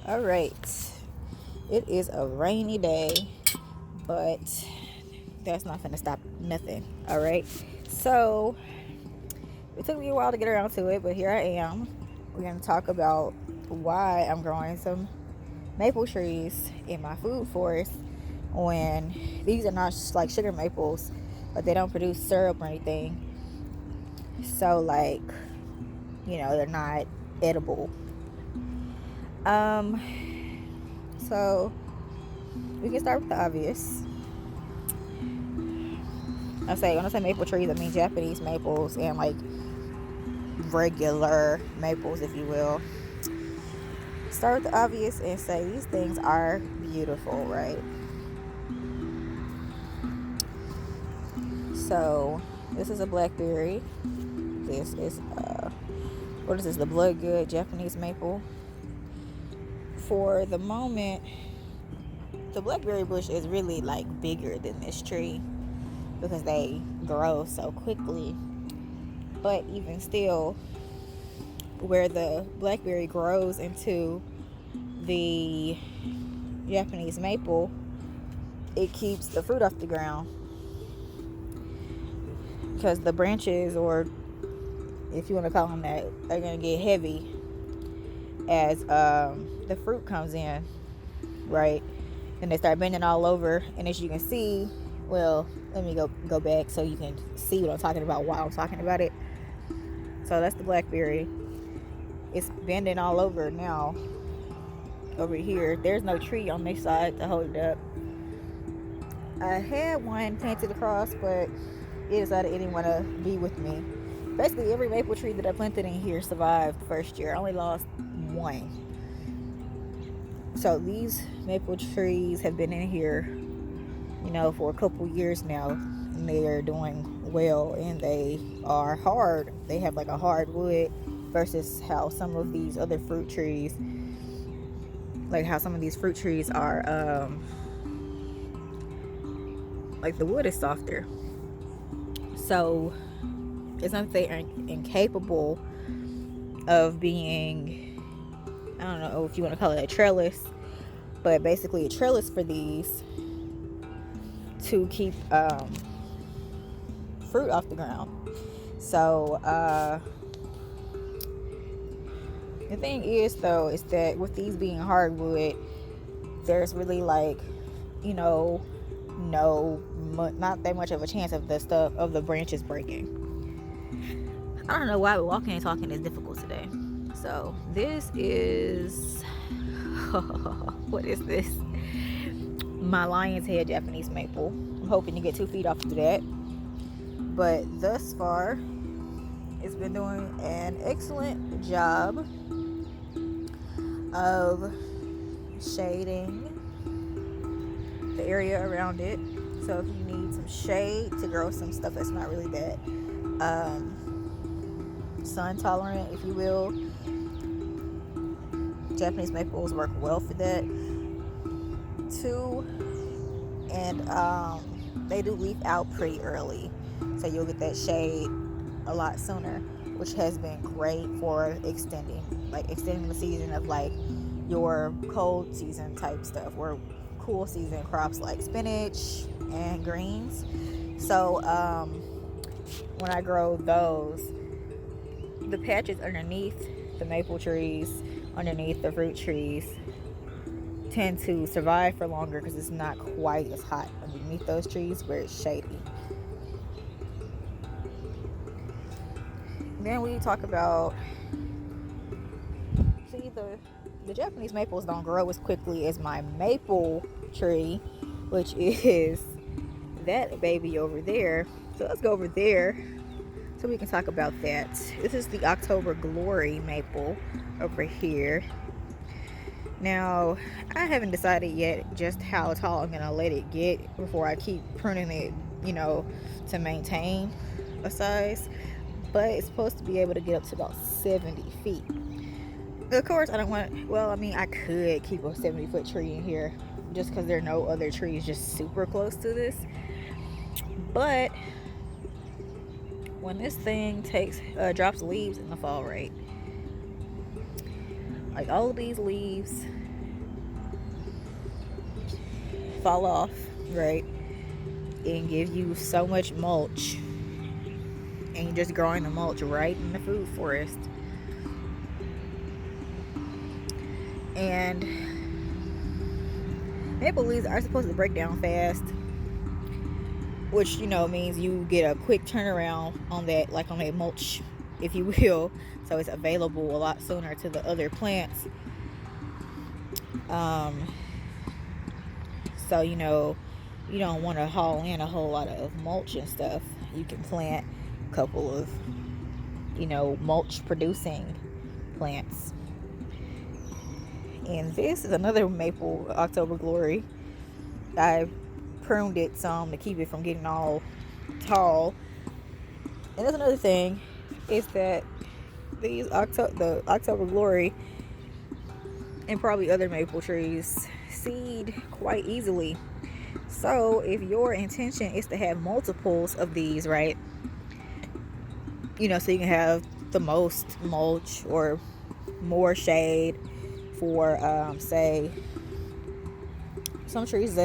All right. It is a rainy day, but that's not gonna stop nothing. All right. So it took me a while to get around to it, but here I am. We're gonna talk about why I'm growing some maple trees in my food forest when these are not like sugar maples, but they don't produce syrup or anything. So like, they're not edible. Um, so we can start with the obvious. When I say maple trees, I mean Japanese maples and like regular maples, if you will. Start with the obvious and say these things are beautiful, right? So this is a blackberry. This is what is this? The Bloodgood Japanese maple. For the moment, the blackberry bush is really like bigger than this tree because they grow so quickly. But even still, where the blackberry grows into the Japanese maple, it keeps the fruit off the ground because the branches, or if you want to call them that, are going to get heavy as the fruit comes in, right? And they start bending all over, and as you can see, well, let me go back so you can see what I'm talking about while I'm talking about it. So that's the blackberry. It's bending all over now. Over here, there's no tree on this side to hold it up. I had one planted across, but it decided it didn't want to be with me. Basically, every maple tree that I planted in here survived the first year. I only lost one. So these maple trees have been in here, for a couple years now, and they are doing well, and they are hard. They have like a hard wood versus how some of these other fruit trees, like how some of these fruit trees are, like the wood is softer. So it's not that they are incapable of being, I don't know if you want to call it a trellis, but basically a trellis for these to keep fruit off the ground. So the thing is, though, is that with these being hardwood, there's really like, no, not that much of a chance of the branches breaking. I don't know why walking and talking is difficult today. So this is what is this? My lion's head Japanese maple. I'm hoping to get 2 feet off of that. But thus far, it's been doing an excellent job of shading the area around it. So if you need some shade to grow some stuff that's not really that sun tolerant, if you will, Japanese maples work well for that too. And they do leaf out pretty early, so you'll get that shade a lot sooner, which has been great for extending the season of like your cold season type stuff, or cool season crops like spinach and greens. So when I grow those, the patches underneath the maple trees, underneath the fruit trees, tend to survive for longer because it's not quite as hot underneath those trees where it's shady. Then we talk about, the Japanese maples don't grow as quickly as my maple tree, which is that baby over there. So let's go over there so we can talk about that. This is the October Glory maple over here. Now, I haven't decided yet just how tall I'm gonna let it get before I keep pruning it, to maintain a size. But it's supposed to be able to get up to about 70 feet. Of course, I don't want, I could keep a 70-foot tree in here just because there are no other trees just super close to this. But when this thing drops leaves in the fall, right? Like all of these leaves fall off, right? And give you so much mulch. And you're just growing the mulch right in the food forest. And maple leaves are supposed to break down fast, which, you know, means you get a quick turnaround on that, like on that mulch, if you will. So it's available a lot sooner to the other plants. So, you know, you don't want to haul in a whole lot of mulch and stuff. You can plant a couple of, you know, mulch producing plants. And this is another maple, October Glory. I pruned it some to keep it from getting all tall. And that's another thing, is that the October Glory and probably other maple trees seed quite easily. So if your intention is to have multiples of these, right, you know, so you can have the most mulch or more shade for say some trees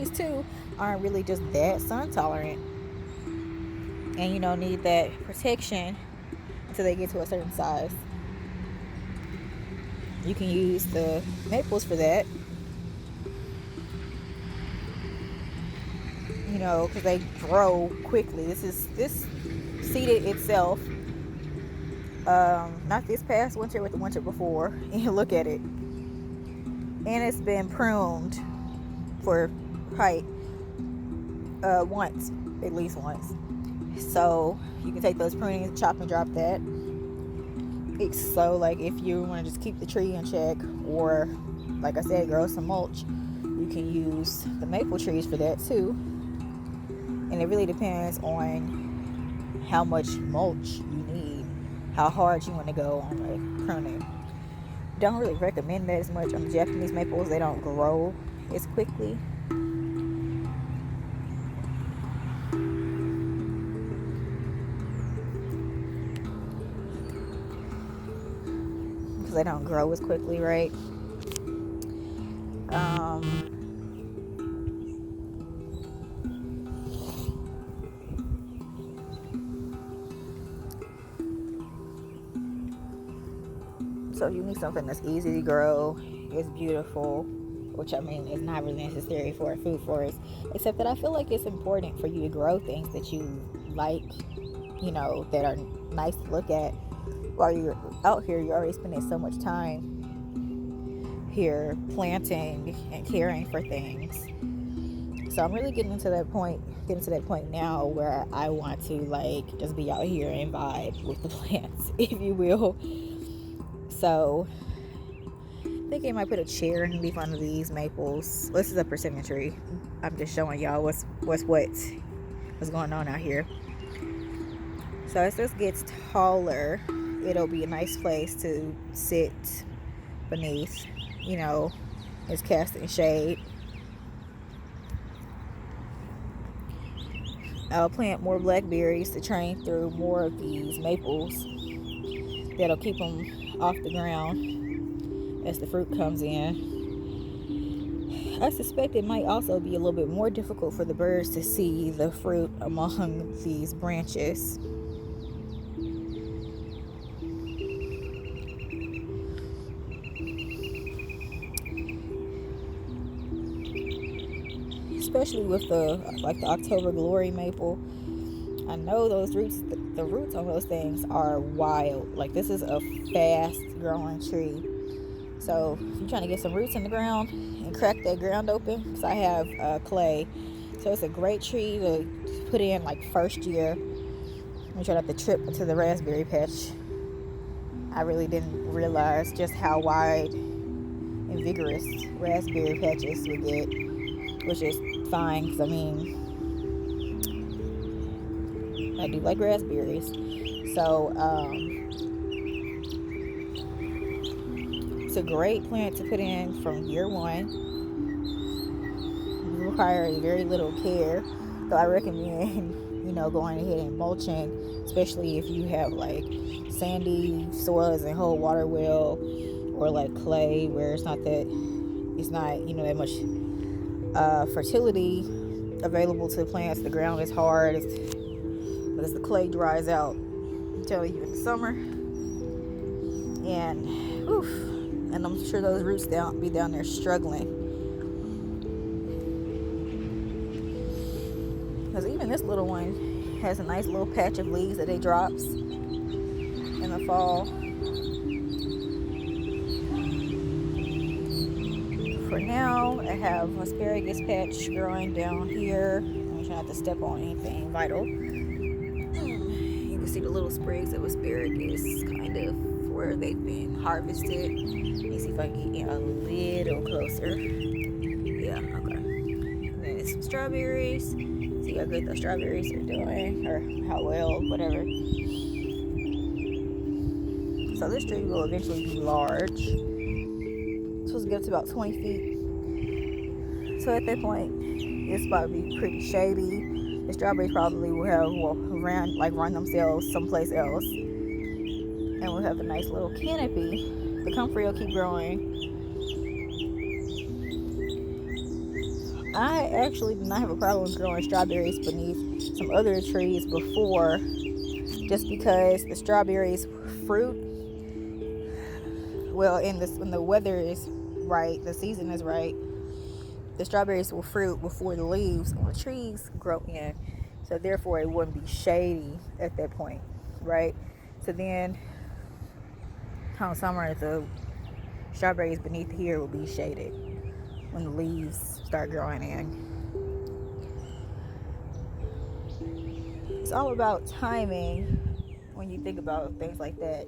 too aren't really just that sun tolerant, and, you know, need that protection until they get to a certain size. You can use the maples for that, you know, because they grow quickly. This seeded itself, not this past winter, but the winter before. And look at it, and it's been pruned for height once, at least once. So you can take those prunings, chop and drop that. So, like, if you want to just keep the tree in check, or, like I said, grow some mulch, you can use the maple trees for that too. And it really depends on how much mulch you need, how hard you want to go on the pruning. Don't really recommend that as much on the Japanese maples. They don't grow as quickly. Because they don't grow as quickly, right? So you need something that's easy to grow, it's beautiful, which, I mean, is not really necessary for a food forest, except that I feel like it's important for you to grow things that you like, you know, that are nice to look at. While you're out here, you're already spending so much time here planting and caring for things. So I'm really getting to that point now where I want to, like, just be out here and vibe with the plants, if you will. So I think I might put a chair underneath one of these maples. This is a persimmon tree. I'm just showing y'all what's going on out here. So as this gets taller, it'll be a nice place to sit beneath, you know, it's casting shade. I'll plant more blackberries to train through more of these maples. That'll keep them off the ground as the fruit comes in. I suspect it might also be a little bit more difficult for the birds to see the fruit among these branches. Especially with the October Glory maple. I know those roots, the roots on those things are wild. Like, this is a fast growing tree. So if you're trying to get some roots in the ground and crack that ground open, because I have clay, so it's a great tree to put in, like, first year. We tried to trip into the raspberry patch. I really didn't realize just how wide and vigorous raspberry patches would get, which is fine, because, I mean, I do like raspberries. So it's a great plant to put in from year one. You require very little care, so I recommend, you know, going ahead and mulching, especially if you have, like, sandy soils and whole water well, or like clay where it's not, you know, that much fertility available to plants. The ground is hard, but as the clay dries out, I'm telling you, in the summer, and oof, and I'm sure those roots be down there struggling. Because even this little one has a nice little patch of leaves that it drops in the fall. For now, I have asparagus patch growing down here. I'm trying not to step on anything vital. You can see the little sprigs of asparagus kind of where they've been harvested. Let me see if I can get in a little closer. Yeah, okay. And then some strawberries. See how good the strawberries are doing, or how well, whatever. So this tree will eventually be large. It's supposed to get up to about 20 feet. So at that point, it's probably be pretty shady. The strawberries probably will run themselves someplace else. And we'll have a nice little canopy. The comfrey will keep growing. I actually did not have a problem growing strawberries beneath some other trees before, just because the strawberries fruit, well, when the weather is right, the season is right, the strawberries will fruit before the leaves on the trees grow in. So therefore it wouldn't be shady at that point, right? So then come summer, the strawberries beneath here will be shaded when the leaves start growing in. It's all about timing when you think about things like that.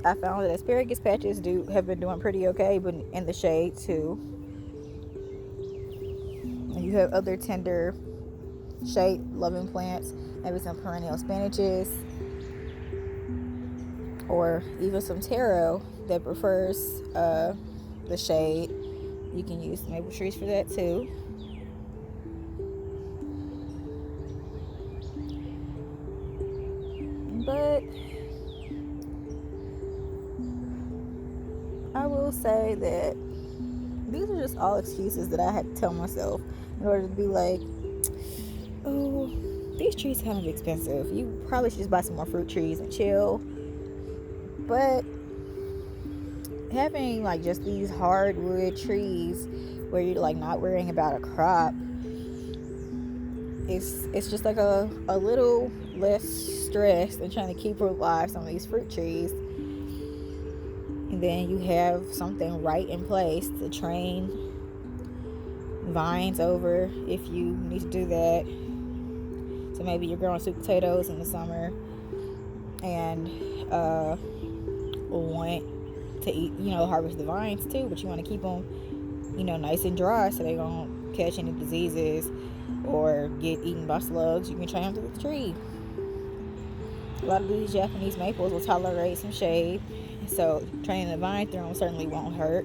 I found that asparagus patches have been doing pretty okay, but in the shade too. And you have other tender shade loving plants, maybe some perennial spinaches, or even some taro that prefers the shade. You can use maple trees for that too. But I will say that these are just all excuses that I had to tell myself in order to be like, oh, these trees kind of expensive. You probably should just buy some more fruit trees and chill. But having like just these hardwood trees where you're like not worrying about a crop, it's just like a little less stress than trying to keep alive some of these fruit trees. And then you have something right in place to train vines over if you need to do that. So maybe you're growing sweet potatoes in the summer and want to eat, harvest the vines too, but you want to keep them, nice and dry so they don't catch any diseases or get eaten by slugs. You can train them to the tree. A lot of these Japanese maples will tolerate some shade, so training the vine through them certainly won't hurt.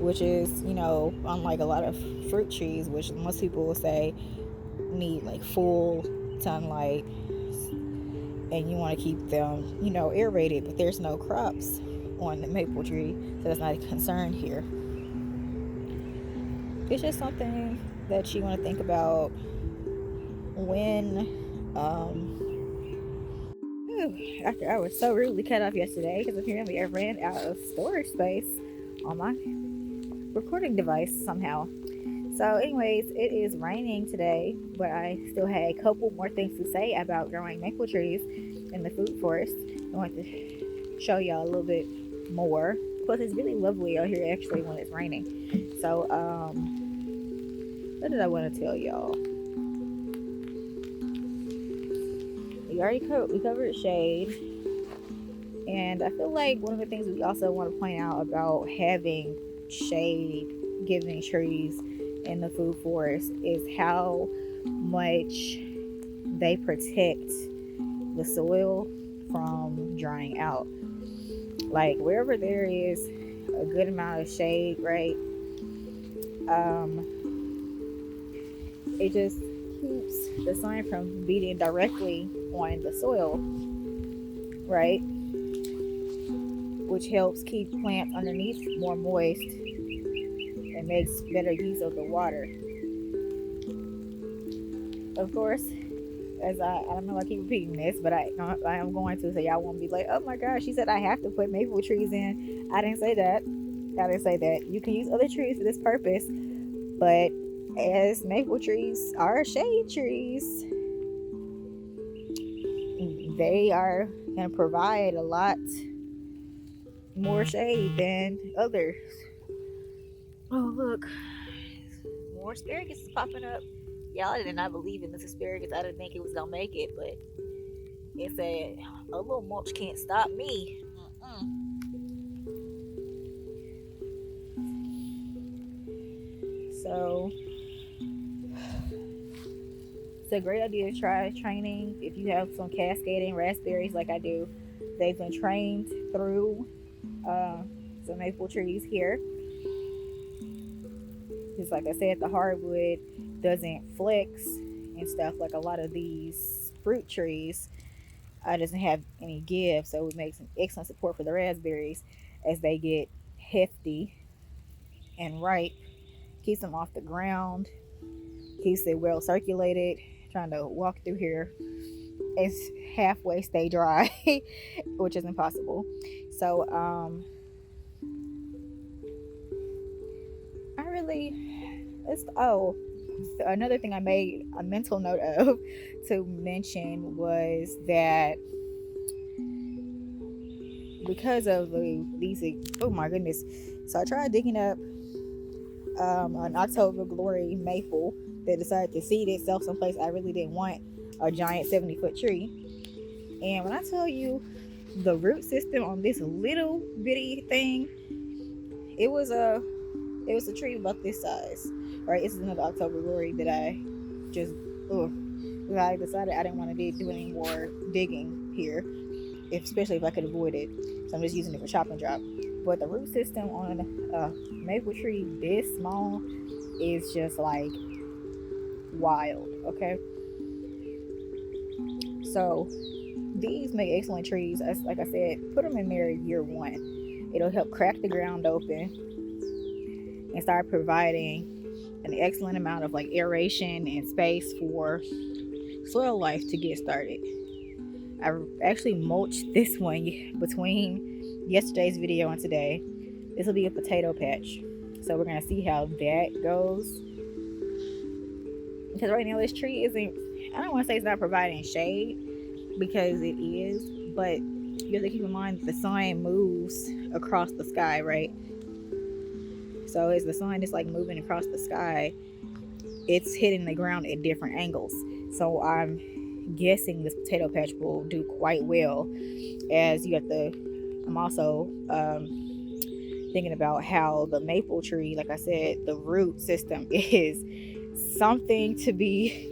Which is, unlike a lot of fruit trees, which most people will say need like full sunlight, and you want to keep them, aerated, but there's no crops on the maple tree, so that's not a concern here. It's just something that you want to think about when after I was so rudely cut off yesterday because apparently I ran out of storage space on my recording device somehow. So anyways, it is raining today, but I still had a couple more things to say about growing maple trees in the food forest. I want to show y'all a little bit more. Plus it's really lovely out here actually when it's raining. So what did I want to tell y'all? We covered shade, and I feel like one of the things we also want to point out about having shade giving trees in the food forest is how much they protect the soil from drying out. Like wherever there is a good amount of shade, right, it just keeps the sun from beating directly on the soil, right? which helps keep plants underneath more moist and makes better use of the water. Of course, as I don't know, I keep repeating this, but I am going to, so y'all won't be like, oh my gosh, she said I have to put maple trees in. I didn't say that. I didn't say that. You can use other trees for this purpose, but as maple trees are shade trees, they are going to provide a lot more shade than others. Oh, look, more asparagus is popping up. Y'all did not believe in this asparagus. I didn't think it was gonna make it, but it said a little mulch can't stop me. So it's a great idea to try training if you have some cascading raspberries like I do. They've been trained through some maple trees here. Just like I said, the hardwood doesn't flex and stuff like a lot of these fruit trees. Doesn't have any give, so it makes an excellent support for the raspberries as they get hefty and ripe. Keeps them off the ground, keeps it well circulated. Trying to walk through here, it's halfway stay dry, which is impossible. So another thing I made a mental note of to mention was that because of these, oh my goodness, so I tried digging up an October Glory maple that decided to seed itself someplace I really didn't want a giant 70-foot tree. And when I tell you the root system on this little bitty thing, it was a tree about this size. Right, this is another October Glory that I just I decided I didn't want to do any more digging here, especially if I could avoid it. So I'm just using it for chop and drop. But the root system on a maple tree this small is just like wild. Okay, so these make excellent trees. Like I said, put them in there year one. It'll help crack the ground open and start providing an excellent amount of like aeration and space for soil life to get started. I actually mulched this one between yesterday's video and today. This will be a potato patch, so we're gonna see how that goes. Because right now this tree isn't, I don't want to say it's not providing shade, because it is, but you have to keep in mind that the sun moves across the sky, right? So as the sun is like moving across the sky, it's hitting the ground at different angles. So I'm guessing this potato patch will do quite well. As you have to, I'm also thinking about how the maple tree, like I said, the root system is something to be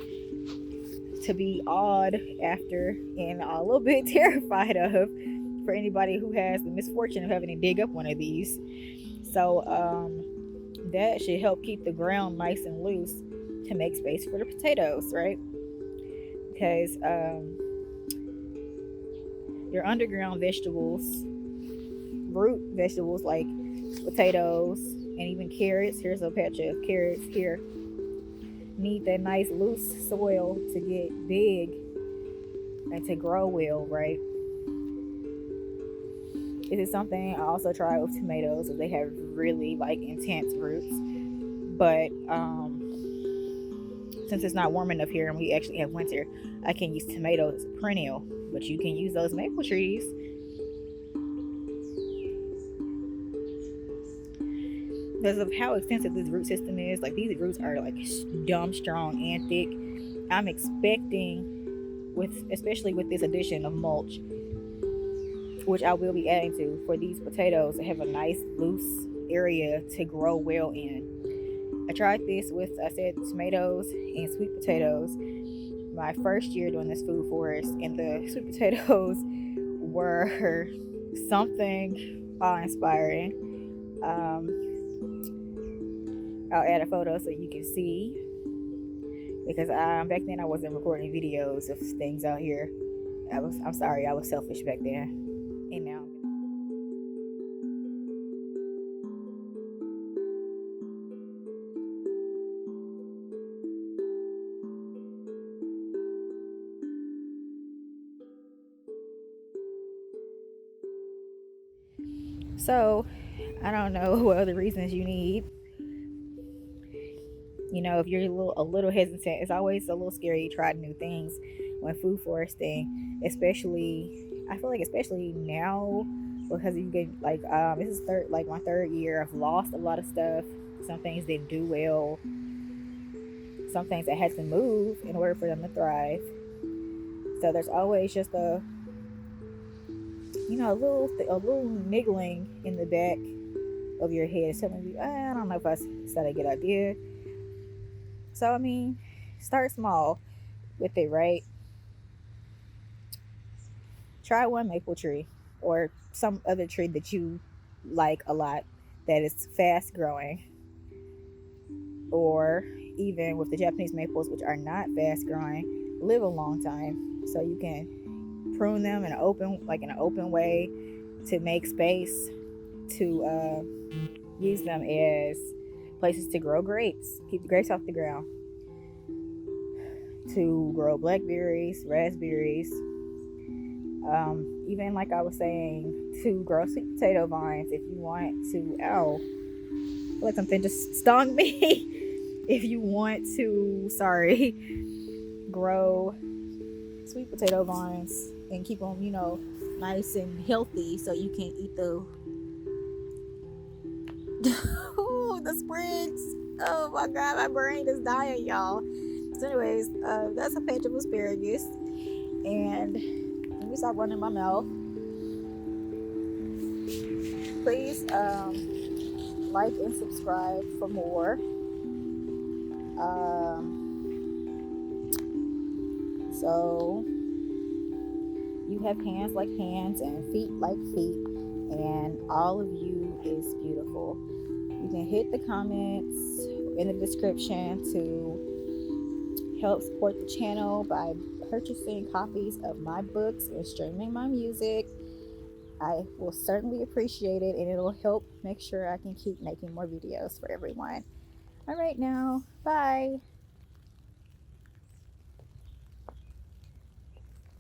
awed after and a little bit terrified of for anybody who has the misfortune of having to dig up one of these. So that should help keep the ground nice and loose to make space for the potatoes, right? Because your underground vegetables, root vegetables like potatoes and even carrots, here's a patch of carrots here, need that nice loose soil to get big and to grow well, right? This is something I also try with tomatoes, as they have really like intense roots. But since it's not warm enough here and we actually have winter, I can use tomatoes as a perennial, but you can use those maple trees. Because of how extensive this root system is, like these roots are like dumb strong and thick. I'm expecting, especially with this addition of mulch, which I will be adding to for these potatoes, to have a nice loose area to grow well in. I tried this with, I said, tomatoes and sweet potatoes my first year doing this food forest, and the sweet potatoes were something awe-inspiring. I'll add a photo so you can see, because back then I wasn't recording videos of things out here. I'm sorry, I was selfish back then. And now So I don't know what other reasons you need. You know, if you're a little hesitant, it's always a little scary to try new things when food foresting, especially I feel like especially now because you get like this is my third year. I've lost a lot of stuff. Some things didn't do well. Some things that had to move in order for them to thrive. So there's always just a little niggling in the back of your head telling you, I don't know if that's a good idea. So I mean, start small with it, right? Try one maple tree or some other tree that you like a lot that is fast growing, or even with the Japanese maples, which are not fast growing, live a long time. So you can prune them in an open way to make space to use them as places to grow grapes, keep the grapes off the ground, to grow blackberries, raspberries, even like I was saying, to grow sweet potato vines if you want to. Ow, I feel like something just stung me. If you want to, sorry, grow sweet potato vines and keep them, nice and healthy so you can eat the ooh, the sprigs. Oh my god, my brain is dying, y'all. So, anyways, that's a patch of asparagus, and let me stop running my mouth. Please like and subscribe for more. So you have hands like hands and feet like feet, and all of you is beautiful. You can hit the comments in the description to help support the channel by purchasing copies of my books and streaming my music. I will certainly appreciate it, and it'll help make sure I can keep making more videos for everyone. All right, now, bye.